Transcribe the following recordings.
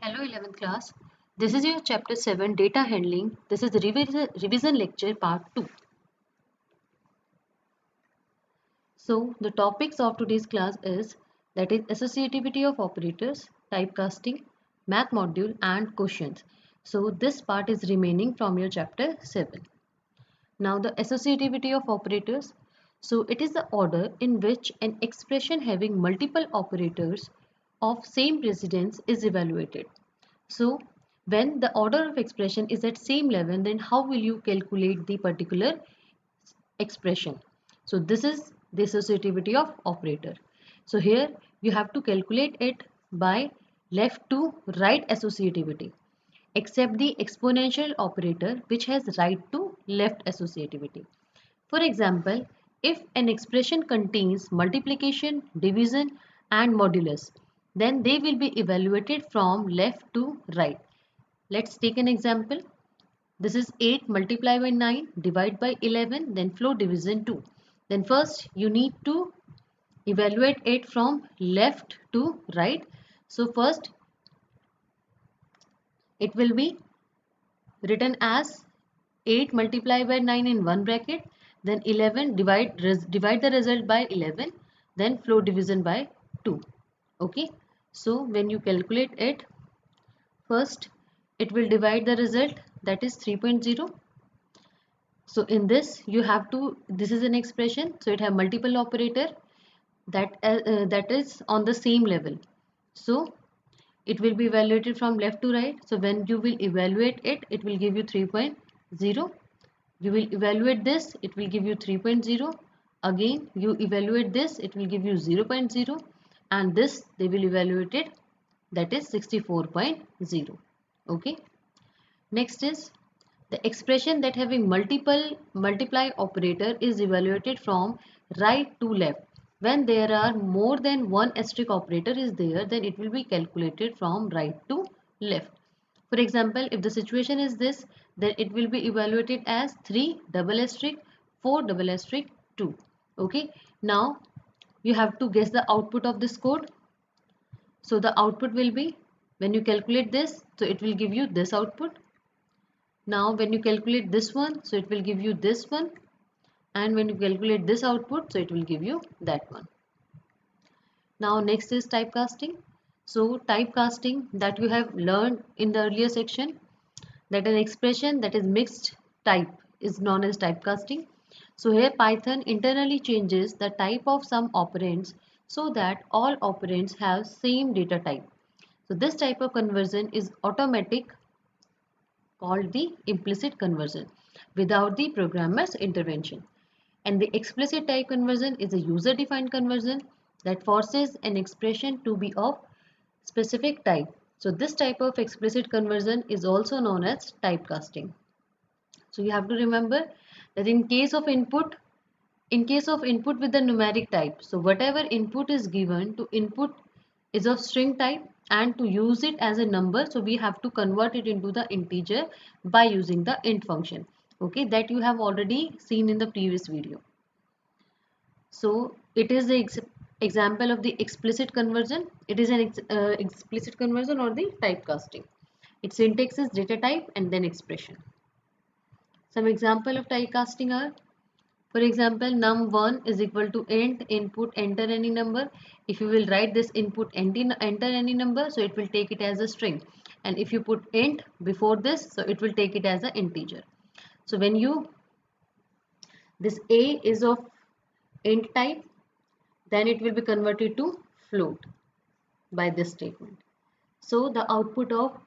Hello 11th class. This is your chapter 7 data handling. This is the revision lecture part 2. So the topics of today's class is that is associativity of operators, typecasting, math module and questions. So this part is remaining from your chapter 7. Now the associativity of operators. So it is the order in which an expression having multiple operators of same precedence is evaluated. So when the order of expression is at same level, then how will you calculate the particular expression? So this is the associativity of operator. So here you have to calculate it by left to right associativity, except the exponential operator which has right to left associativity. For example, if an expression contains multiplication, division and modulus, then they will be evaluated from left to right. Let's take an example. This is 8 multiplied by 9 divided by 11, then flow division 2. Then first you need to evaluate it from left to right. So first it will be written as 8 multiplied by 9 in one bracket, then 11 divide the result by 11, then flow division by 2. Okay, so when you calculate it, first it will divide the result, that is 3.0. So in this you have to, this is an expression, so it have multiple operator that is on the same level. So it will be evaluated from left to right. So when you will evaluate it, it will give you 3.0. You will evaluate this, it will give you 3.0. Again you evaluate this, it will give you 0.0, and this they will evaluate it, that is 64.0. Okay, next is the expression that having multiple multiply operator is evaluated from right to left. When there are more than one asterisk operator is there, then it will be calculated from right to left. For example, if the situation is this, then it will be evaluated as 3 double asterisk 4 double asterisk 2. Okay, now you have to guess the output of this code. So the output will be, when you calculate this, so it will give you this output. Now when you calculate this one, so it will give you this one, and when you calculate this output, so it will give you that one. Now next is typecasting. So typecasting that you have learned in the earlier section, that an expression that is mixed type is known as typecasting. So here Python internally changes the type of some operands so that all operands have same data type. So this type of conversion is automatic, called the implicit conversion, without the programmer's intervention. And the explicit type conversion is a user-defined conversion that forces an expression to be of specific type. So this type of explicit conversion is also known as typecasting. So you have to remember that in case of input with the numeric type, so whatever input is given to input is of string type, and to use it as a number, so we have to convert it into the integer by using the int function. Okay, that you have already seen in the previous video. So it is the example of the explicit conversion. It is an explicit conversion or the typecasting. Its syntax is data type and then expression. Some example of typecasting are, for example, num1 is equal to int input enter any number. If you will write this input enter any number, so it will take it as a string. And if you put int before this, so it will take it as an integer. So when you, this a is of int type, then it will be converted to float by this statement. So the output of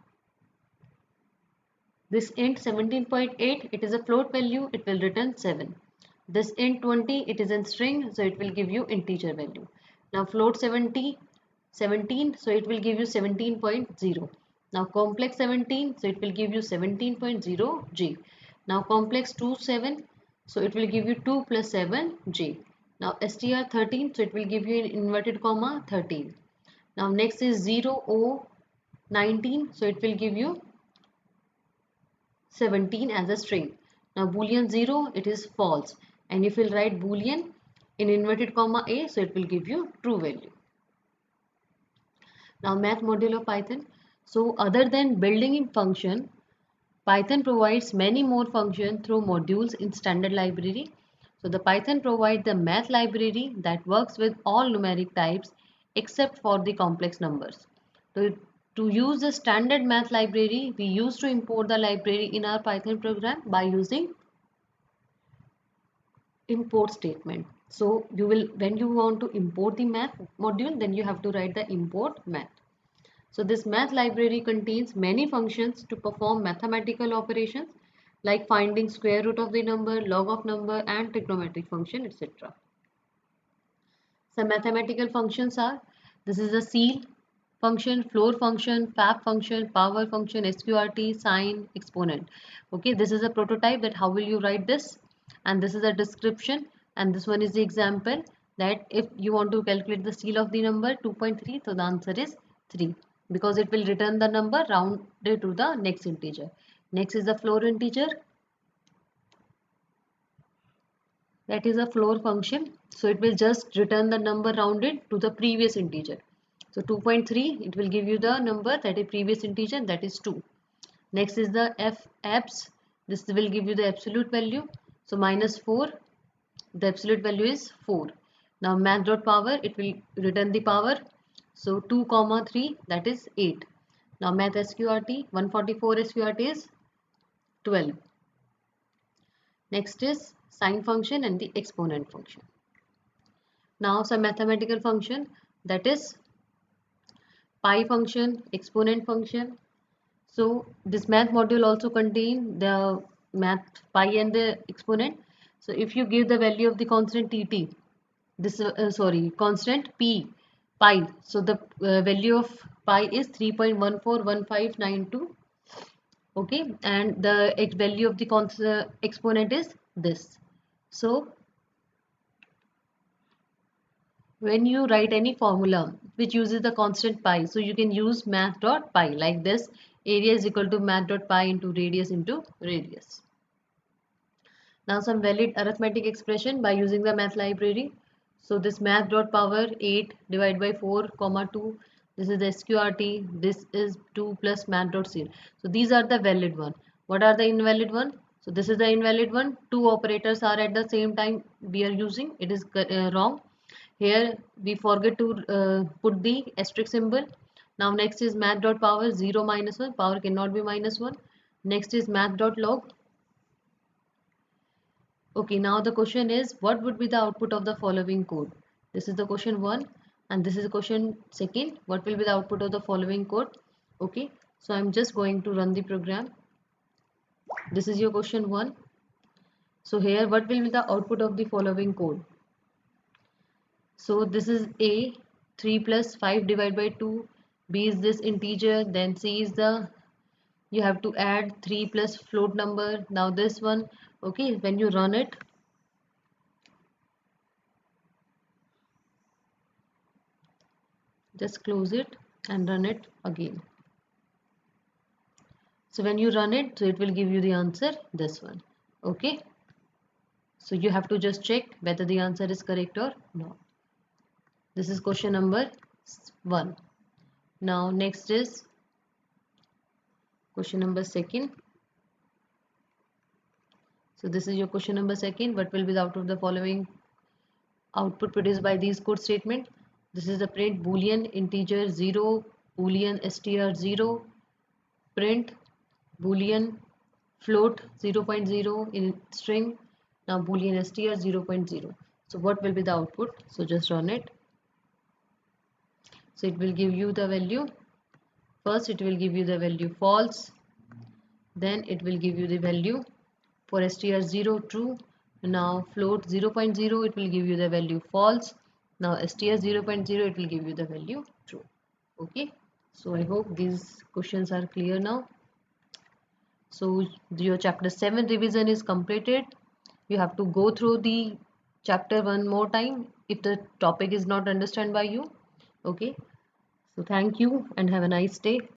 this int 17.8, it is a float value, it will return 7. This int 20, it is in string, so it will give you integer value. Now float 17, so it will give you 17.0. Now complex 17, so it will give you 17.0j. Now complex 27, so it will give you 2 plus 7j. Now str13, so it will give you in inverted comma 13. Now next is 0o19, so it will give you 17 as a string. Now boolean 0, it is false, and if you write boolean in inverted comma a, so it will give you true value. Now math module of Python. So other than building in function, Python provides many more functions through modules in standard library. So the Python provides the math library that works with all numeric types except for the complex numbers. To, to use the standard math library, we used to import the library in our Python program by using import statement. So you will, when you want to import the math module, then you have to write the import math. So this math library contains many functions to perform mathematical operations like finding square root of the number, log of number, and trigonometric function, etc. Some mathematical functions are, this is a ceil function, floor function, fab function, power function, sqrt, sine, exponent. Okay, this is a prototype that how will you write this, and this is a description, and this one is the example that if you want to calculate the ceil of the number 2.3, so the answer is 3 because it will return the number rounded to the next integer. Next is the floor integer, that is a floor function, so it will just return the number rounded to the previous integer. So 2.3, it will give you the number that is previous integer, that is 2. Next is the abs, this will give you the absolute value, so minus 4, the absolute value is 4. Now math.power, it will return the power, so 2 comma 3, that is 8. Now math sqrt, 144 sqrt is 12. Next is sine function and the exponent function. Now some mathematical function, that is pi function, exponent function. So this math module also contain the math pi and the exponent. So if you give the value of the constant tt, this constant p pi, so the value of pi is 3.141592. Okay, and the value of the exponent is this. So when you write any formula which uses the constant pi, so you can use math.pi like this, area is equal to math.pi into radius. Now some valid arithmetic expression by using the math library. So this math.power 8 divided by 4 comma 2, this is the sqrt, this is 2 plus math.ceil. So these are the valid one. What are the invalid one? So this is the invalid one. Two operators are at the same time we are using, it is wrong. Here we forget to put the asterisk symbol. Now next is math.power 0 minus 1, power cannot be minus 1. Next is math.log. Okay, now the question is, what would be the output of the following code? This is the question 1 and this is the question 2. What will be the output of the following code? Okay, so I'm just going to run the program. This is your question 1. So here what will be the output of the following code? So this is A, 3 plus 5 divided by 2, B is this integer, then C is the, you have to add 3 plus float number. Now this one, okay, when you run it, just close it and run it again. So when you run it, so it will give you the answer, this one. Okay, so you have to just check whether the answer is correct or not. This is question number 1. Now next is question number 2. So this is your question number 2. What will be the output of the following output produced by these code statement? This is the print boolean integer 0, boolean str0, print boolean float 0.0 in string, now boolean str 0.0. So what will be the output? So just run it. So it will give you the value. First it will give you the value false, then it will give you the value for str0 true. Now float 0.0, it will give you the value false. Now str 0.0, it will give you the value true. Okay, so I hope these questions are clear now. So your chapter 7 revision is completed. You have to go through the chapter one more time if the topic is not understood by you. Okay, so thank you and have a nice day.